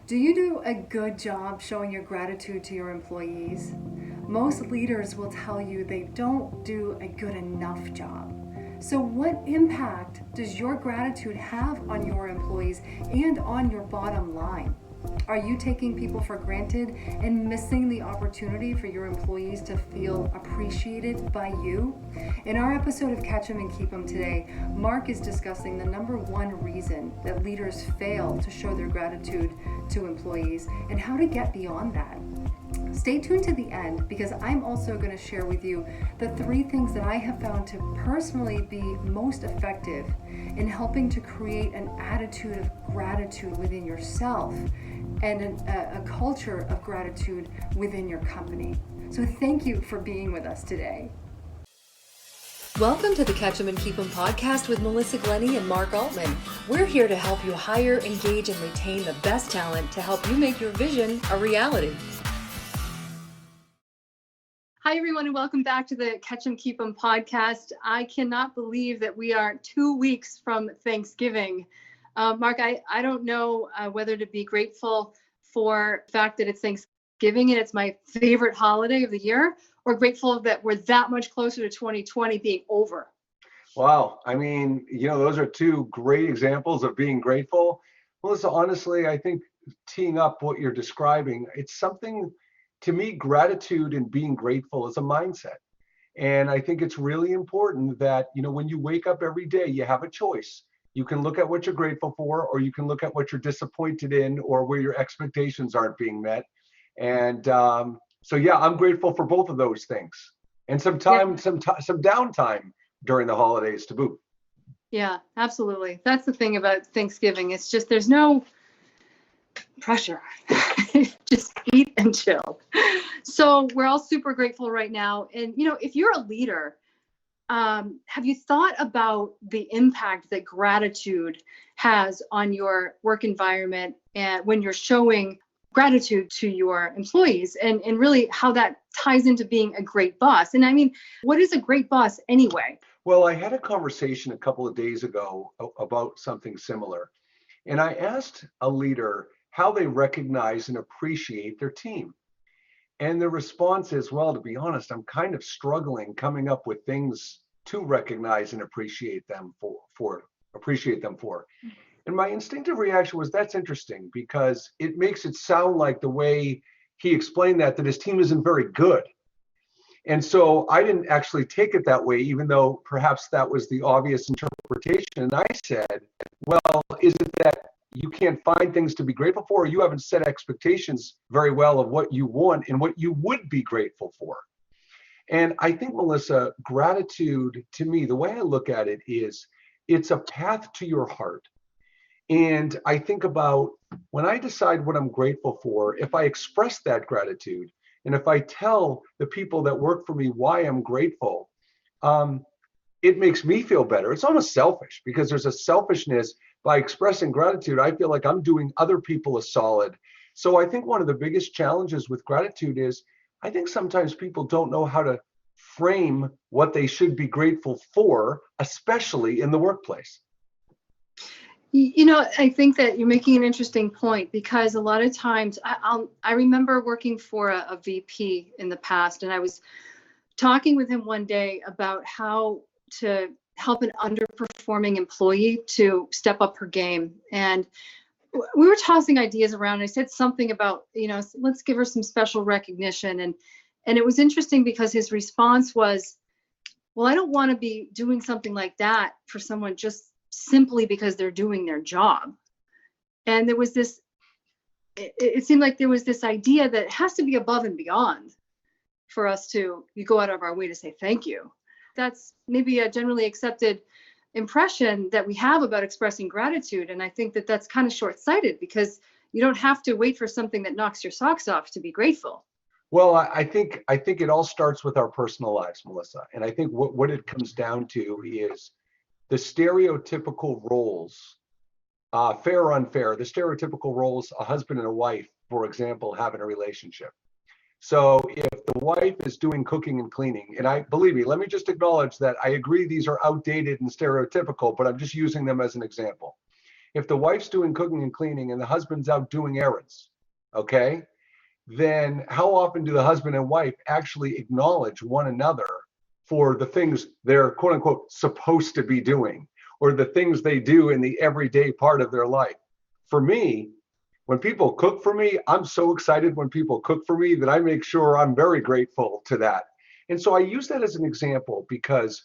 Do you do a good job showing your gratitude to your employees? Most leaders will tell you they don't do a good enough job. So, what impact does your gratitude have on your employees and on your bottom line? Are you taking people for granted and missing the opportunity for your employees to feel appreciated by you? In our episode of Catch 'em and Keep 'em today, Mark is discussing the number one reason that leaders fail to show their gratitude to employees and how to get beyond that. Stay tuned to the end because I'm also going to share with you the 3 things that I have found to personally be most effective in helping to create an attitude of gratitude within yourself and a culture of gratitude within your company. So thank you for being with us today. Welcome to the Catch 'em and Keep 'em podcast with Melissa Glenny and Mark Altman. We're here to help you hire, engage, and retain the best talent to help you make your vision a reality. Hi, everyone, and welcome back to the Catch 'em Keep 'em podcast. I cannot believe that we are 2 weeks from Thanksgiving. Mark, I don't know whether to be grateful for the fact that it's Thanksgiving and it's my favorite holiday of the year, or grateful that we're that much closer to 2020 being over. Wow. I mean, those are 2 great examples of being grateful. Melissa, honestly, I think teeing up what you're describing, it's something, to me, gratitude and being grateful is a mindset. And I think it's really important that, when you wake up every day, you have a choice. You can look at what you're grateful for, or you can look at what you're disappointed in, or where your expectations aren't being met. And so, yeah, I'm grateful for both of those things, and some downtime during the holidays to boot. Yeah, absolutely. That's the thing about Thanksgiving. It's just there's no pressure. Just eat and chill. So we're all super grateful right now. And, if you're a leader, have you thought about the impact that gratitude has on your work environment and when you're showing gratitude to your employees and really how that ties into being a great boss? And I mean, what is a great boss anyway? Well, I had a conversation a couple of days ago about something similar. And I asked a leader how they recognize and appreciate their team. And the response is, well, to be honest, I'm kind of struggling coming up with things to recognize and appreciate them for. And my instinctive reaction was, that's interesting, because it makes it sound like the way he explained that his team isn't very good. And so I didn't actually take it that way, even though perhaps that was the obvious interpretation. And I said, well, is it that you can't find things to be grateful for, or you haven't set expectations very well of what you want and what you would be grateful for? And I think, Melissa, gratitude, to me, the way I look at it is it's a path to your heart. And I think about when I decide what I'm grateful for, if I express that gratitude, and if I tell the people that work for me why I'm grateful, it makes me feel better. It's almost selfish, because there's a selfishness. By expressing gratitude, I feel like I'm doing other people a solid. So I think one of the biggest challenges with gratitude is, I think sometimes people don't know how to frame what they should be grateful for, especially in the workplace. I think that you're making an interesting point, because a lot of times I remember working for a VP in the past, and I was talking with him one day about how to help an underperforming employee to step up her game. And we were tossing ideas around. I said something about, let's give her some special recognition. And it was interesting because his response was, well, I don't want to be doing something like that for someone just simply because they're doing their job. And there was this, it seemed like there was this idea that it has to be above and beyond for us to go out of our way to say thank you. That's maybe a generally accepted impression that we have about expressing gratitude. And I think that that's kind of short-sighted, because you don't have to wait for something that knocks your socks off to be grateful. Well, I think it all starts with our personal lives, Melissa. And I think what it comes down to is the stereotypical roles, fair or unfair, the stereotypical roles a husband and a wife, for example, have in a relationship. So if the wife is doing cooking and cleaning, and believe me, let me just acknowledge that I agree these are outdated and stereotypical, but I'm just using them as an example. If the wife's doing cooking and cleaning and the husband's out doing errands, okay, then how often do the husband and wife actually acknowledge one another for the things they're quote unquote supposed to be doing, or the things they do in the everyday part of their life? For me, when people cook for me, I'm so excited when people cook for me that I make sure I'm very grateful to that. And so I use that as an example because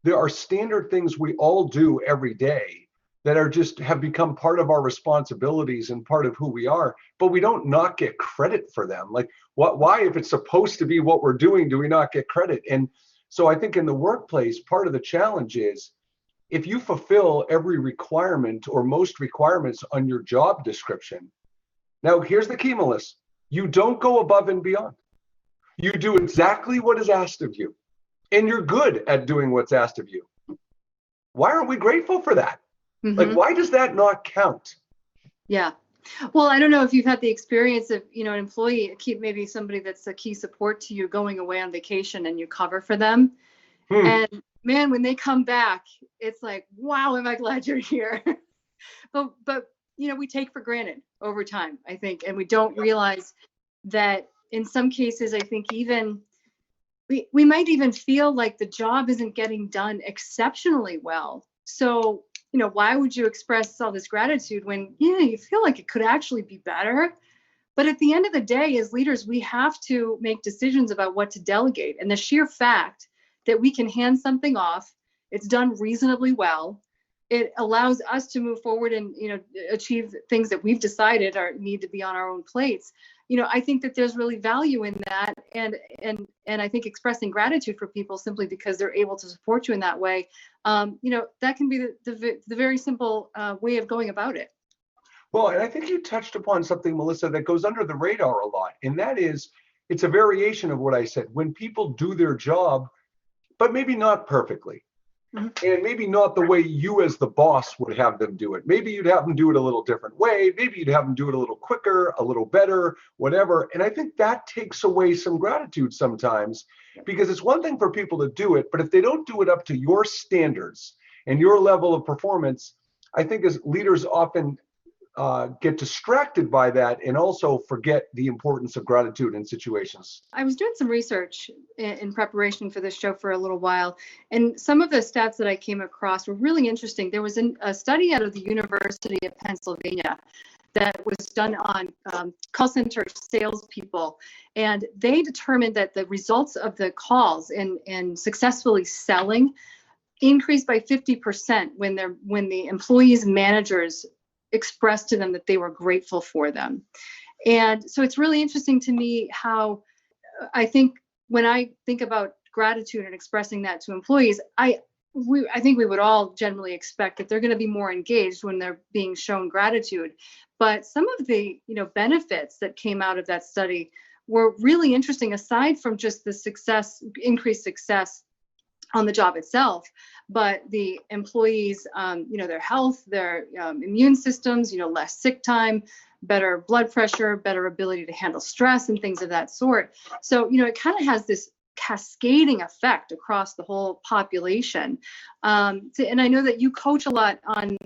there are standard things we all do every day that are just have become part of our responsibilities and part of who we are, but we don't not get credit for them. Like, why, if it's supposed to be what we're doing, do we not get credit? And so I think in the workplace, part of the challenge is if you fulfill every requirement or most requirements on your job description. Now, here's the key, Melissa. You don't go above and beyond. You do exactly what is asked of you, and you're good at doing what's asked of you. Why aren't we grateful for that? Like, why does that not count? Yeah. Well, I don't know if you've had the experience of, an employee, maybe somebody that's a key support to you going away on vacation and you cover for them. And man, when they come back, it's like, wow, am I glad you're here. but we take for granted over time, I think, and we don't realize that in some cases, I think even we might even feel like the job isn't getting done exceptionally well. So, why would you express all this gratitude when, you feel like it could actually be better? But at the end of the day, as leaders, we have to make decisions about what to delegate. And the sheer fact that we can hand something off, it's done reasonably well, it allows us to move forward and, achieve things that we've decided need to be on our own plates. I think that there's really value in that. And I think expressing gratitude for people simply because they're able to support you in that way, that can be the very simple way of going about it. Well, and I think you touched upon something, Melissa, that goes under the radar a lot. And that is, it's a variation of what I said. When people do their job, but maybe not perfectly. And maybe not the way you as the boss would have them do it. Maybe you'd have them do it a little different way. Maybe you'd have them do it a little quicker, a little better, whatever. And I think that takes away some gratitude sometimes, because it's one thing for people to do it, but if they don't do it up to your standards and your level of performance, I think as leaders often get distracted by that and also forget the importance of gratitude in situations. I was doing some research in preparation for this show for a little while, and some of the stats that I came across were really interesting. There was a study out of the University of Pennsylvania that was done on call center salespeople, and they determined that the results of the calls in successfully selling increased by 50% when the employees and managers expressed to them that they were grateful for them. And so it's really interesting to me how I think when I think about gratitude and expressing that to employees, I think we would all generally expect that they're going to be more engaged when they're being shown gratitude. But some of the benefits that came out of that study were really interesting, aside from just the increased success on the job itself, but the employees, their health, their immune systems, less sick time, better blood pressure, better ability to handle stress and things of that sort. So, it kind of has this cascading effect across the whole population. And I know that you coach a lot on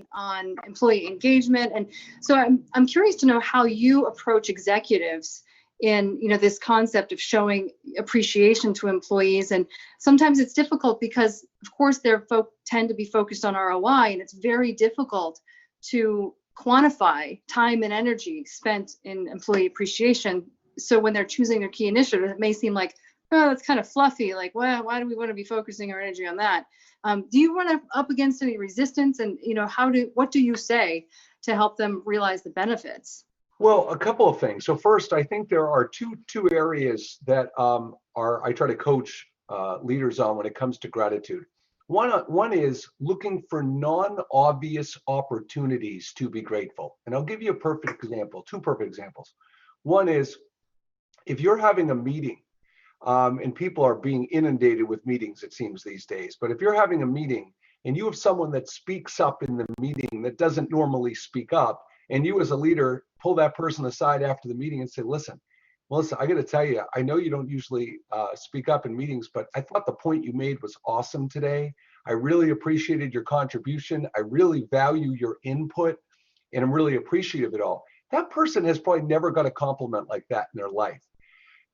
employee engagement. And so I'm curious to know how you approach executives in this concept of showing appreciation to employees. And sometimes it's difficult because of course their folk tend to be focused on ROI, and it's very difficult to quantify time and energy spent in employee appreciation. So when they're choosing their key initiative, it may seem like, oh, that's kind of fluffy, like, well, why do we want to be focusing our energy on that? Do you run up against any resistance, and what do you say to help them realize the benefits? Well, a couple of things. So first, I think there are two areas that I try to coach leaders on when it comes to gratitude. One is looking for non-obvious opportunities to be grateful. And I'll give you two perfect examples. One is if you're having a meeting, and people are being inundated with meetings, it seems these days, but if you're having a meeting and you have someone that speaks up in the meeting that doesn't normally speak up, and you as a leader pull that person aside after the meeting and say, listen, Melissa, I got to tell you, I know you don't usually speak up in meetings, but I thought the point you made was awesome today. I really appreciated your contribution. I really value your input. and I'm really appreciative of it all. That person has probably never got a compliment like that in their life.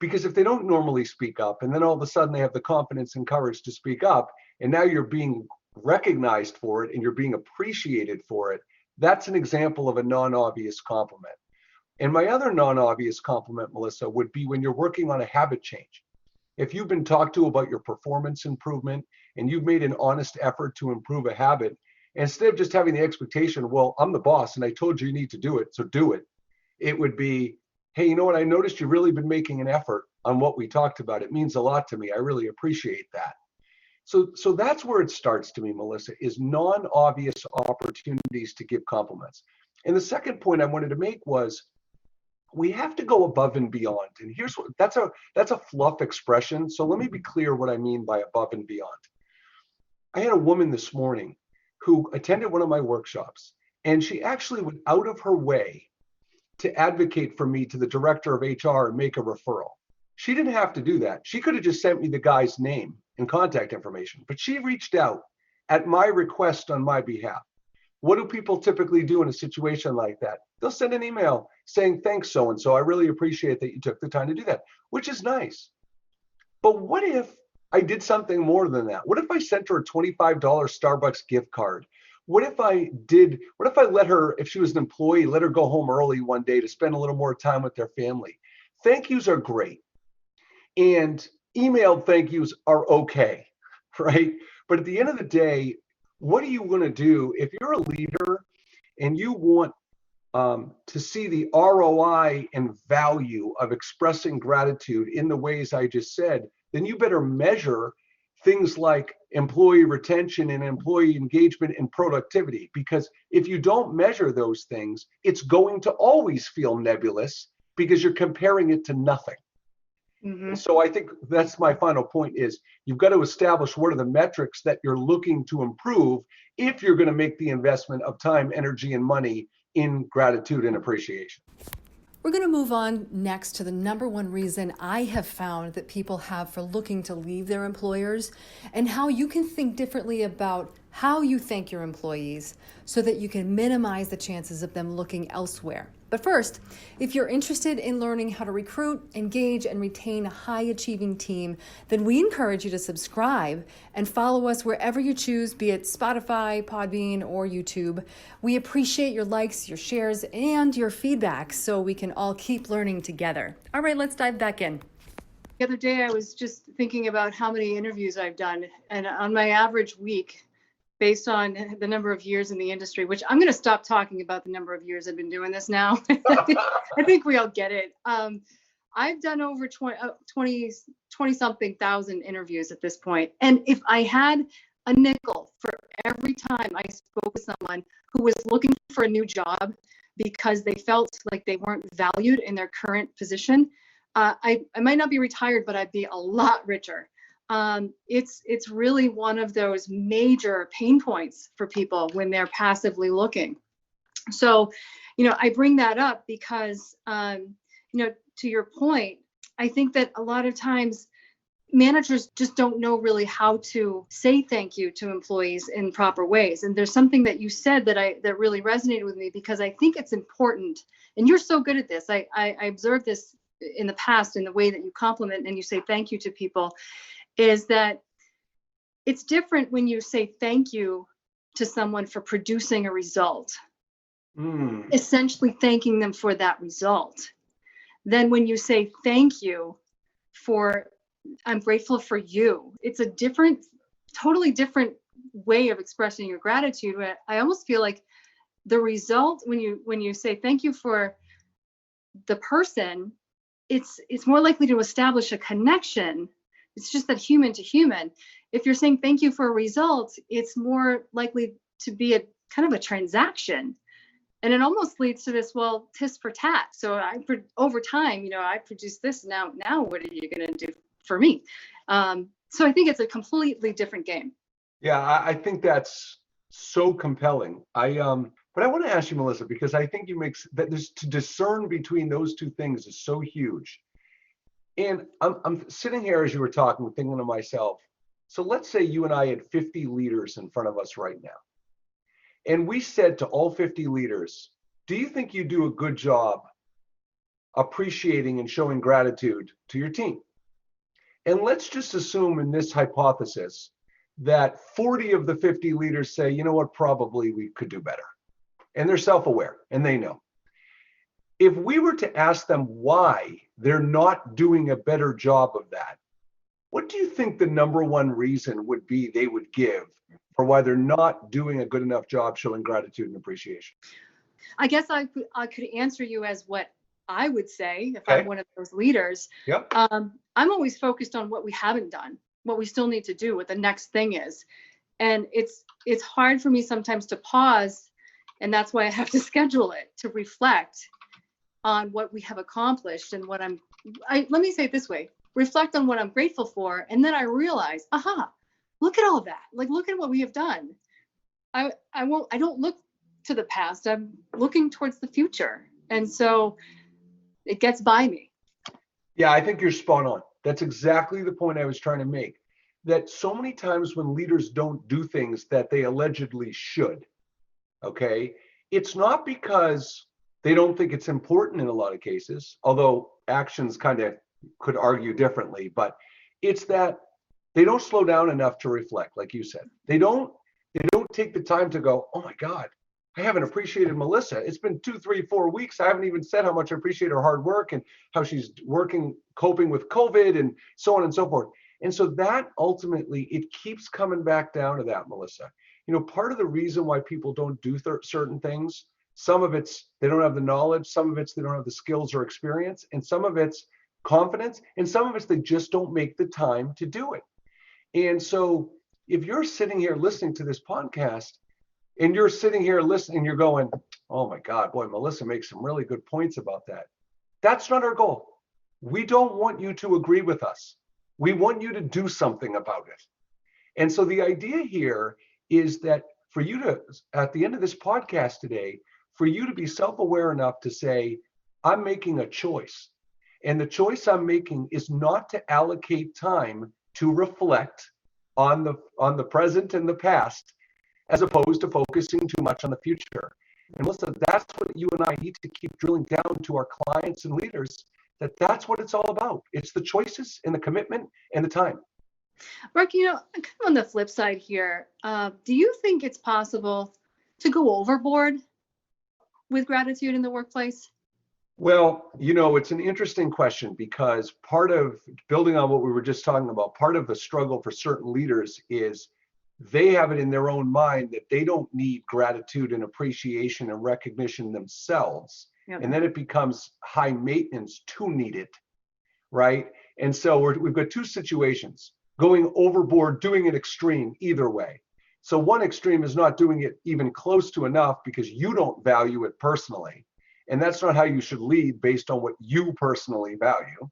Because if they don't normally speak up, and then all of a sudden they have the confidence and courage to speak up, and now you're being recognized for it and you're being appreciated for it, that's an example of a non-obvious compliment. And my other non-obvious compliment, Melissa, would be when you're working on a habit change. If you've been talked to about your performance improvement and you've made an honest effort to improve a habit, instead of just having the expectation, well, I'm the boss and I told you you need to do it, so do it. It would be, hey, you know what? I noticed you've really been making an effort on what we talked about. It means a lot to me. I really appreciate that. So that's where it starts to me, Melissa, is non-obvious opportunities to give compliments. And the second point I wanted to make was we have to go above and beyond. And here's what that's a fluff expression. So let me be clear what I mean by above and beyond. I had a woman this morning who attended one of my workshops, and she actually went out of her way to advocate for me to the director of HR and make a referral. She didn't have to do that. She could have just sent me the guy's name and contact information, but she reached out at my request on my behalf. What do people typically do in a situation like that? They'll send an email saying, thanks, so-and-so. I really appreciate that you took the time to do that, which is nice. But what if I did something more than that? What if I sent her a $25 Starbucks gift card? What if I let her, if she was an employee, let her go home early one day to spend a little more time with their family? Thank yous are great. And emailed thank yous are okay, right? But at the end of the day, what are you going to do if you're a leader and you want to see the ROI and value of expressing gratitude in the ways I just said? Then you better measure things like employee retention and employee engagement and productivity. Because if you don't measure those things, it's going to always feel nebulous because you're comparing it to nothing. Mm-hmm. So I think that's my final point is you've got to establish what are the metrics that you're looking to improve if you're going to make the investment of time, energy, and money in gratitude and appreciation. We're going to move on next to the number one reason I have found that people have for looking to leave their employers, and how you can think differently about how you thank your employees so that you can minimize the chances of them looking elsewhere. But first, if you're interested in learning how to recruit, engage, and retain a high-achieving team, then we encourage you to subscribe and follow us wherever you choose, be it Spotify, Podbean, or YouTube. We appreciate your likes, your shares, and your feedback so we can all keep learning together. All right, let's dive back in. The other day, I was just thinking about how many interviews I've done, and on my average week, based on the number of years in the industry, which I'm going to stop talking about the number of years I've been doing this now. I think we all get it. I've done over 20 something thousand interviews at this point. And if I had a nickel for every time I spoke with someone who was looking for a new job because they felt like they weren't valued in their current position, I might not be retired, but I'd be a lot richer. It's really one of those major pain points for people when they're passively looking. So, I bring that up because, to your point, I think that a lot of times managers just don't know really how to say thank you to employees in proper ways. And there's something that you said that really resonated with me, because I think it's important, and you're so good at this. I observed this in the past in the way that you compliment and you say thank you to people, is that it's different when you say thank you to someone for producing a result, essentially thanking them for that result, than when you say thank you for, I'm grateful for you. It's a totally different way of expressing your gratitude. I almost feel like the result, when you say thank you for the person, it's more likely to establish a connection. It's just that human to human. If you're saying thank you for a result, it's more likely to be a kind of a transaction. And it almost leads to this, well, tis for tat. So over time, I produced this. Now what are you going to do for me? So I think it's a completely different game. Yeah, I think that's so compelling. But I want to ask you, Melissa, because I think to discern between those two things is so huge. And I'm sitting here as you were talking, thinking to myself, so let's say you and I had 50 leaders in front of us right now. And we said to all 50 leaders, do you think you do a good job appreciating and showing gratitude to your team? And let's just assume in this hypothesis that 40 of the 50 leaders say, you know what, probably we could do better. And they're self-aware and they know. If we were to ask them why they're not doing a better job of that, what do you think the number one reason would be they would give for why they're not doing a good enough job showing gratitude and appreciation? I guess I could answer you as what I would say if Okay. I'm one of those leaders. Yep. I'm always focused on what we haven't done, what we still need to do, what the next thing is. And it's hard for me sometimes to pause, and that's why I have to schedule it to reflect on what we have accomplished and what let me say it this way, reflect on what I'm grateful for. And then I realize, aha, look at all that. Like, look at what we have done. I don't look to the past. I'm looking towards the future. And so it gets by me. Yeah, I think you're spot on. That's exactly the point I was trying to make. That so many times when leaders don't do things that they allegedly should, okay, it's not because they don't think it's important in a lot of cases, although actions kind of could argue differently, but it's that they don't slow down enough to reflect, like you said. They don't take the time to go, oh my God, I haven't appreciated Melissa. It's been 2, 3, 4 weeks. I haven't even said how much I appreciate her hard work and how she's working, coping with COVID and so on and so forth. And so that ultimately, it keeps coming back down to that, Melissa. You know, part of the reason why people don't do certain things, some of it's they don't have the knowledge, some of it's they don't have the skills or experience, and some of it's confidence, and some of it's they just don't make the time to do it. And so if you're sitting here listening to this podcast, and you're sitting here listening, you're going, oh my God, boy, Melissa makes some really good points about that. That's not our goal. We don't want you to agree with us. We want you to do something about it. And so the idea here is that for you to, at the end of this podcast today, for you to be self-aware enough to say, I'm making a choice. And the choice I'm making is not to allocate time to reflect on the present and the past, as opposed to focusing too much on the future. And Melissa, that's what you and I need to keep drilling down to our clients and leaders, that's what it's all about. It's the choices and the commitment and the time. Mark, kind of on the flip side here, do you think it's possible to go overboard with gratitude in the workplace? Well, it's an interesting question, because part of building on what we were just talking about, part of the struggle for certain leaders is they have it in their own mind that they don't need gratitude and appreciation and recognition themselves. Yep. And then it becomes high maintenance to need it, right? And so we've got two situations: going overboard, doing it extreme, either way. So one extreme is not doing it even close to enough because you don't value it personally. And that's not how you should lead, based on what you personally value.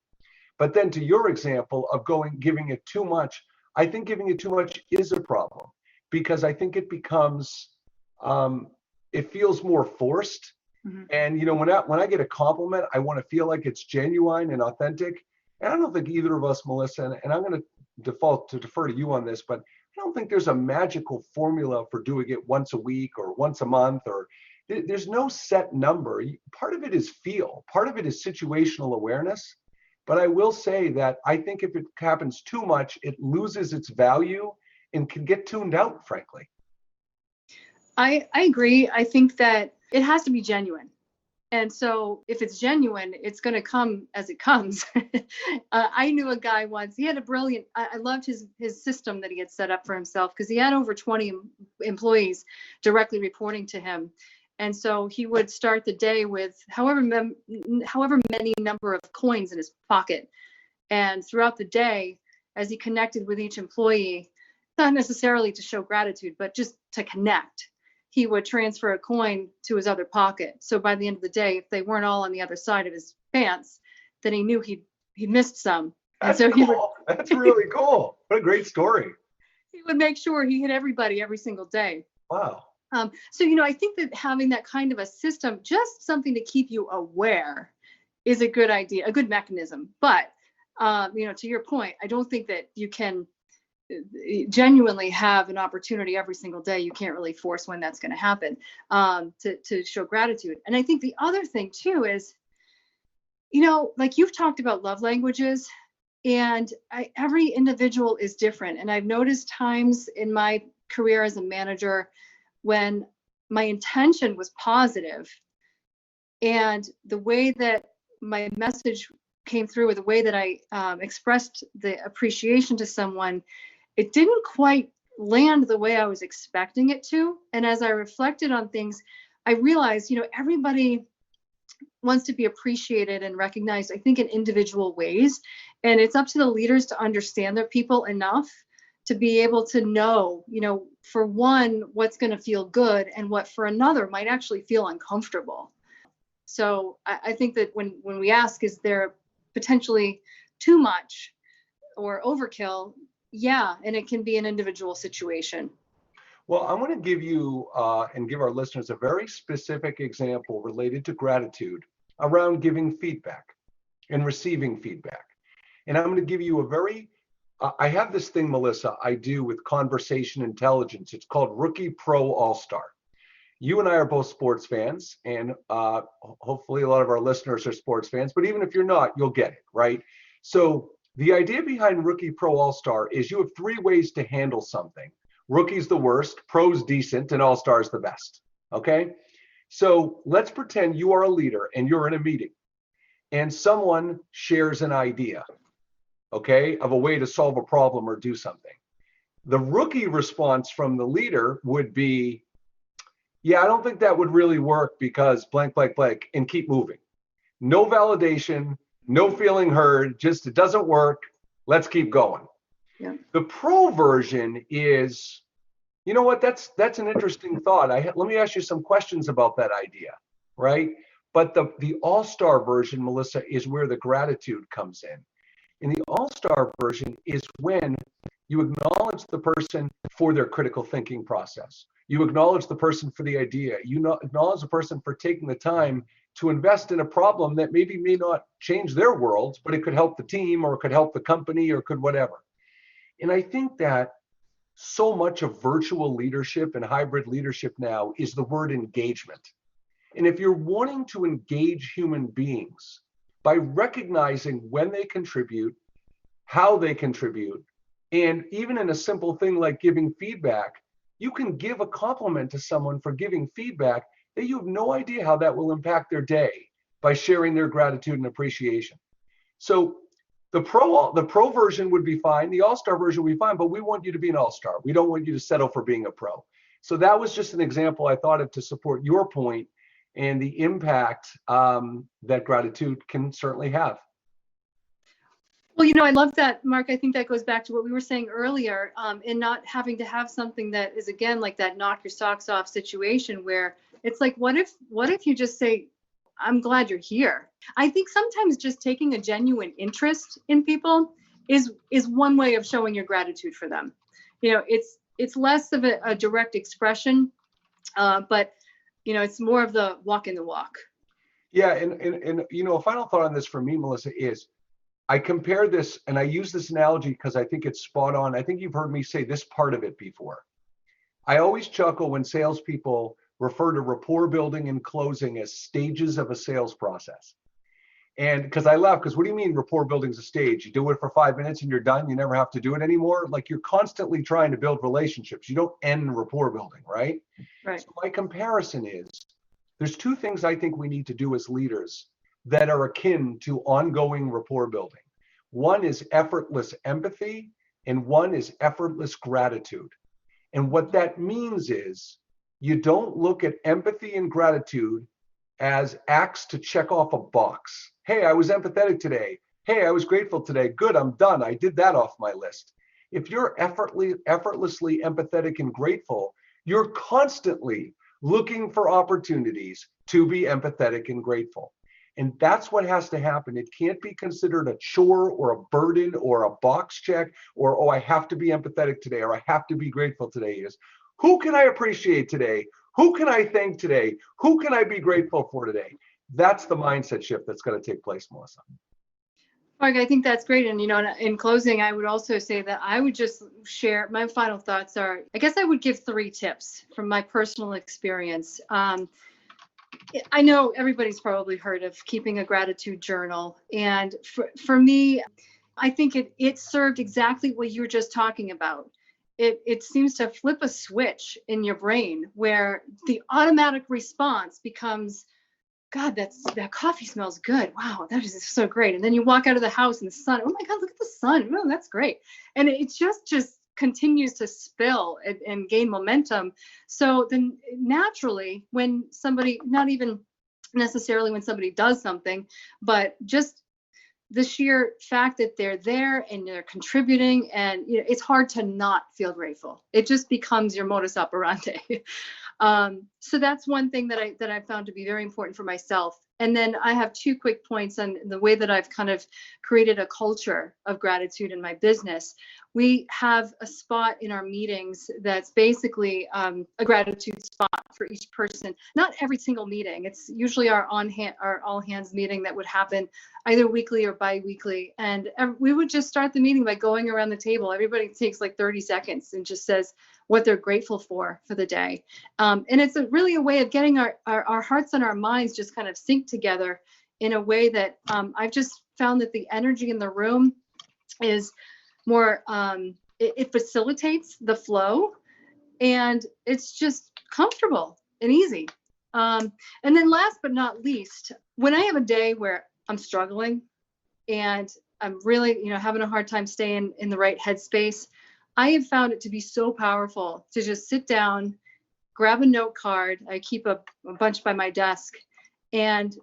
But then to your example of giving it too much, I think giving it too much is a problem, because I think it becomes, it feels more forced. Mm-hmm. And when I get a compliment, I want to feel like it's genuine and authentic. And I don't think either of us, Melissa, and I'm going to defer to you on this, but I don't think there's a magical formula for doing it once a week or once a month, or there's no set number. Part of it is feel, part of it is situational awareness. But I will say that I think if it happens too much, it loses its value and can get tuned out, frankly. I agree. I think that it has to be genuine. And so if it's genuine, it's going to come as it comes. I knew a guy once, he had a brilliant, I loved his system that he had set up for himself, because he had over 20 employees directly reporting to him. And so he would start the day with however many number of coins in his pocket. And throughout the day, as he connected with each employee, not necessarily to show gratitude, but just to connect, he would transfer a coin to his other pocket. So by the end of the day, if they weren't all on the other side of his pants, then he knew he missed some. That's cool. That's really cool. What a great story. He would make sure he hit everybody every single day. Wow. So, I think that having that kind of a system, just something to keep you aware, is a good idea, a good mechanism. But, to your point, I don't think that you can genuinely have an opportunity every single day. You can't really force when that's going to happen, to show gratitude. And I think the other thing too is, like you've talked about love languages, and every individual is different. And I've noticed times in my career as a manager when my intention was positive, and the way that my message came through, or the way that I expressed the appreciation to someone, it didn't quite land the way I was expecting it to. And as I reflected on things, I realized, everybody wants to be appreciated and recognized, I think, in individual ways. And it's up to the leaders to understand their people enough to be able to know, for one, what's going to feel good and what for another might actually feel uncomfortable. So I think that when we ask, is there potentially too much or overkill? Yeah, and it can be an individual situation. Well, I want to give you and give our listeners a very specific example related to gratitude around giving feedback and receiving feedback. And I'm going to give you I have this thing, Melissa, I do with conversation intelligence. It's called Rookie Pro All-Star. You and I are both sports fans, and hopefully a lot of our listeners are sports fans, but even if you're not, you'll get it, right? So the idea behind Rookie Pro All-Star is you have 3 ways to handle something. Rookie's the worst, pro's decent, and all-star's the best, okay? So let's pretend you are a leader and you're in a meeting and someone shares an idea, okay, of a way to solve a problem or do something. The rookie response from the leader would be, yeah, I don't think that would really work because blank, blank, blank, and keep moving. No validation, no feeling heard, just it doesn't work, let's keep going. Yeah. The pro version is, you know what, that's an interesting thought. Let me ask you some questions about that idea, right? But the all-star version, Melissa, is where the gratitude comes in. And the all-star version is when you acknowledge the person for their critical thinking process. You acknowledge the person for the idea. You acknowledge the person for taking the time to invest in a problem that maybe may not change their world, but it could help the team or it could help the company or could whatever. And I think that so much of virtual leadership and hybrid leadership now is the word engagement. And if you're wanting to engage human beings by recognizing when they contribute, how they contribute, and even in a simple thing like giving feedback, you can give a compliment to someone for giving feedback that you have no idea how that will impact their day by sharing their gratitude and appreciation. So the pro version would be fine, the all-star version would be fine, but we want you to be an all-star. We don't want you to settle for being a pro. So that was just an example I thought of to support your point and the impact that gratitude can certainly have. Well, I love that, Mark. I think that goes back to what we were saying earlier, in not having to have something that is, again, like that knock your socks off situation where it's like, what if you just say, I'm glad you're here. I think sometimes just taking a genuine interest in people is one way of showing your gratitude for them. It's less of a direct expression, but it's more of the walk in the walk. Yeah, and a final thought on this for me, Melissa, is I compare this, and I use this analogy because I think it's spot on. I think you've heard me say this part of it before. I always chuckle when salespeople refer to rapport building and closing as stages of a sales process. And because I laugh, because what do you mean rapport building is a stage? You do it for 5 minutes and you're done, you never have to do it anymore? Like, you're constantly trying to build relationships. You don't end rapport building, right? Right. So my comparison is, there's 2 things I think we need to do as leaders that are akin to ongoing rapport building. One is effortless empathy, and one is effortless gratitude. And what that means is, you don't look at empathy and gratitude as acts to check off a box. Hey, I was empathetic today. Hey, I was grateful today. Good, I'm done. I did that off my list. If you're effortlessly empathetic and grateful, you're constantly looking for opportunities to be empathetic and grateful. And that's what has to happen. It can't be considered a chore or a burden or a box check or, oh, I have to be empathetic today or I have to be grateful today. Is, who can I appreciate today? Who can I thank today? Who can I be grateful for today? That's the mindset shift that's going to take place, Melissa. Mark, I think that's great. And, in closing, I would also say that I would just share my final thoughts are, I guess I would give 3 tips from my personal experience. I know everybody's probably heard of keeping a gratitude journal. And for me, I think it served exactly what you were just talking about. It seems to flip a switch in your brain where the automatic response becomes, God, that coffee smells good. Wow, that is so great. And then you walk out of the house and the sun, oh my God, look at the sun. Oh, that's great. And it just continues to spill and gain momentum. So then naturally, when somebody, not even necessarily when somebody does something, but just the sheer fact that they're there and they're contributing, and it's hard to not feel grateful. It just becomes your modus operandi. So that's one thing that I found to be very important for myself. And then I have 2 quick points on the way that I've kind of created a culture of gratitude in my business. We have a spot in our meetings that's basically a gratitude spot for each person. Not every single meeting. It's usually our all hands meeting that would happen either weekly or bi-weekly. And we would just start the meeting by going around the table. Everybody takes like 30 seconds and just says what they're grateful for the day. And it's really a way of getting our hearts and our minds just kind of sync together in a way that I've just found that the energy in the room is more, it facilitates the flow, and it's just comfortable and easy. And then last but not least, when I have a day where I'm struggling and I'm really, having a hard time staying in the right headspace, I have found it to be so powerful to just sit down, grab a note card. I keep a bunch by my desk, and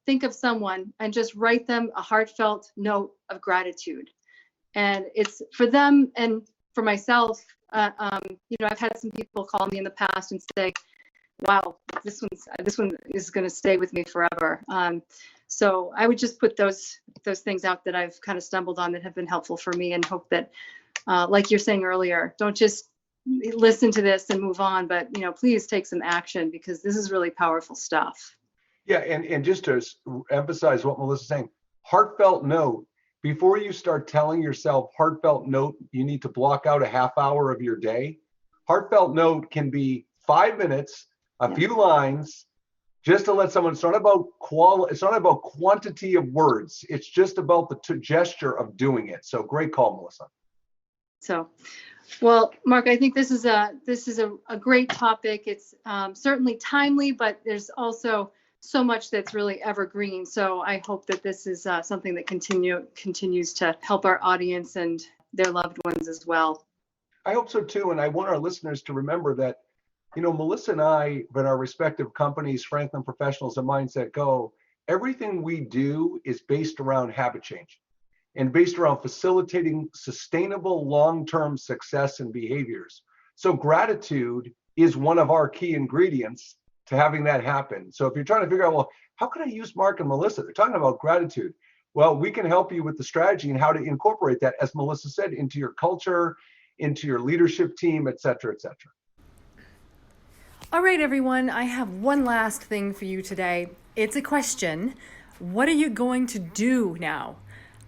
think of someone and just write them a heartfelt note of gratitude. And it's for them and for myself. I've had some people call me in the past and say, wow, this one is going to stay with me forever. So I would just put those things out that I've kind of stumbled on that have been helpful for me, and hope that, like you're saying earlier, don't just listen to this and move on, but please take some action, because this is really powerful stuff. Yeah, and just to emphasize what Melissa's saying, heartfelt note. Before you start telling yourself heartfelt note, you need to block out a half hour of your day. Heartfelt note can be 5 minutes, a few lines, just to let someone. It's not about It's not about quantity of words. It's just about the gesture of doing it. So great call, Melissa. So, well, Mark, I think this is a great topic. It's certainly timely, but there's also so much that's really evergreen. So I hope that this is something that continues to help our audience and their loved ones as well. I hope so too. And I want our listeners to remember that, Melissa and I, but our respective companies, Franklin Professionals and Mindset Go, everything we do is based around habit change and based around facilitating sustainable long-term success and behaviors. So gratitude is one of our key ingredients to having that happen. So if you're trying to figure out, well, how can I use Mark and Melissa? They're talking about gratitude. Well, we can help you with the strategy and how to incorporate that, as Melissa said, into your culture, into your leadership team, et cetera, et cetera. All right, everyone, I have one last thing for you today. It's a question. What are you going to do now?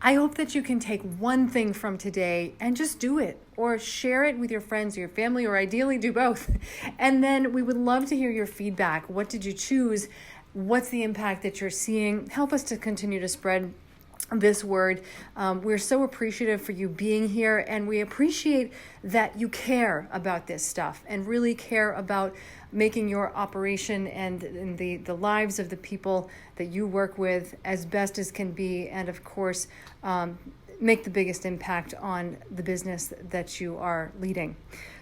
I hope that you can take one thing from today and just do it, or share it with your friends or your family, or ideally do both. And then we would love to hear your feedback. What did you choose? What's the impact that you're seeing? Help us to continue to spread this word. We're so appreciative for you being here, and we appreciate that you care about this stuff and really care about making your operation and the lives of the people that you work with as best as can be, and of course make the biggest impact on the business that you are leading.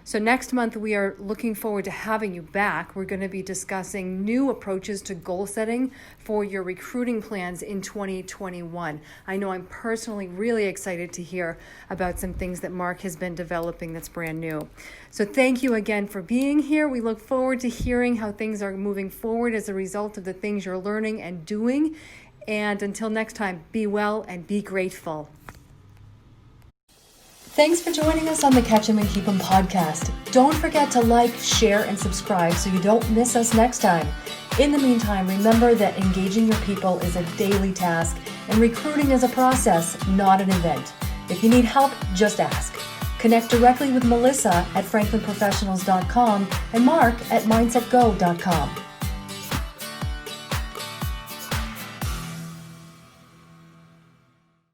So next month, we are looking forward to having you back. We're going to be discussing new approaches to goal setting for your recruiting plans in 2021. I know I'm personally really excited to hear about some things that Mark has been developing that's brand new. So thank you again for being here. We look forward to hearing how things are moving forward as a result of the things you're learning and doing. And until next time, be well and be grateful. Thanks for joining us on the Catch 'em and Keep 'em podcast. Don't forget to like, share, and subscribe so you don't miss us next time. In the meantime, remember that engaging your people is a daily task and recruiting is a process, not an event. If you need help, just ask. Connect directly with Melissa at franklinprofessionals.com and Mark at mindsetgo.com.